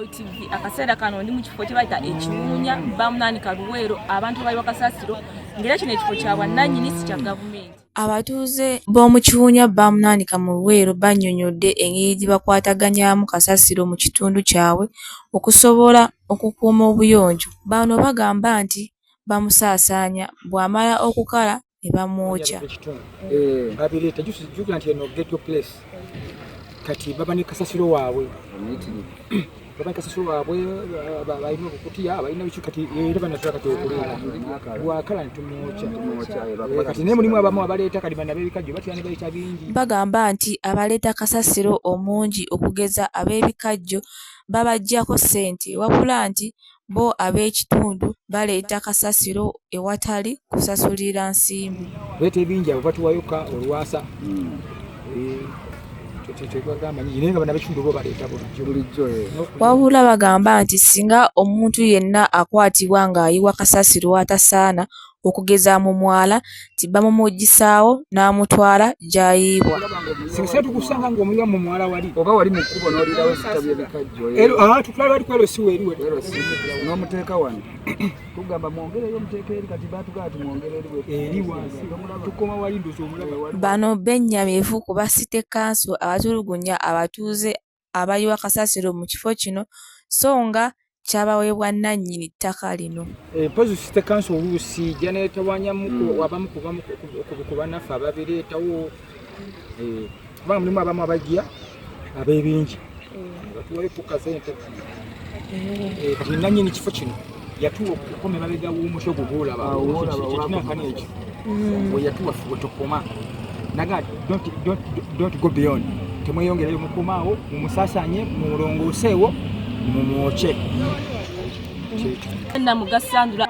TV akaseera kano ndi mu kifo kye bayita Ekiwunya bamunaanika Luweero abantu bali Kasasiro ngera kino ekifo kya bwannannyini si kya gavumenti. Abatuuze b'omu Kiwunya bamunaanika mu Luweero bannyonnyodde engeri gye bakwataganyaamu kasasiro mu kitundu kyabwe okusobola okukuuma obuyonjo. Bano bagamba nti bamusaasaanya bw'amala okukala ne bamwokya. Babireeta jjukira nti eno ghetto place kati baba ne kasasiro waabwe baba kasasiro waabwe balina okukutya balina bicu kati era banatula kati okulera bwakala netumwokya kati ne mulimu abamu abaleeta kati bana b'ebikajjo batya ne bayita bingi. Bagamba nti abaleeta kasasiro omungi okugeza ab'ebikajjo babaggyako ssente wabula nti bo ab'ekitundu baleeta kasasiro ewatali kusasulira nsimbi. Leeta ebingi abo batuwayoka olwasa wabula bagamba nti singa omuntu yenna akwatibwa ng'ayiwa kasasiro atasaana okugeza mu mwala nti bamumuggisaawo n'amutwala gy'ayiibwa. Singa tukusanga ng'omulira mu mwala wali oba wali mu kkubo n'olirawo sita by'ebikajjo tukula bali kwero si weeri n'omuteeka wano tugamba mwongereyo omuteeka eri kati baatugamba tumwongere eri wansi tukoma wali ndozi omulaba. Bano bennyamivu ku basite kanso abatulugunya abatuuze abayiwa kasasiro mu kifo kino so nga kyabaweebwa nnannyini ttaka lino. Mpozi site kanso oluusi janetawanyamu abamu ku bannaffe ababireetawo kubanga mulimu abamu abajja ab'ebingi batuwayo ku kasente kati nnannyini kifo kino yatuwa okukoma emabega w'omuti ogwo gw'olaba kinakani ekyo we yatuwa ffe we tukoma naga don't go beyond temweyongerayo mukomaawo mumusaasaanye mumulongooseewo mumwokye. Namugasa Sandula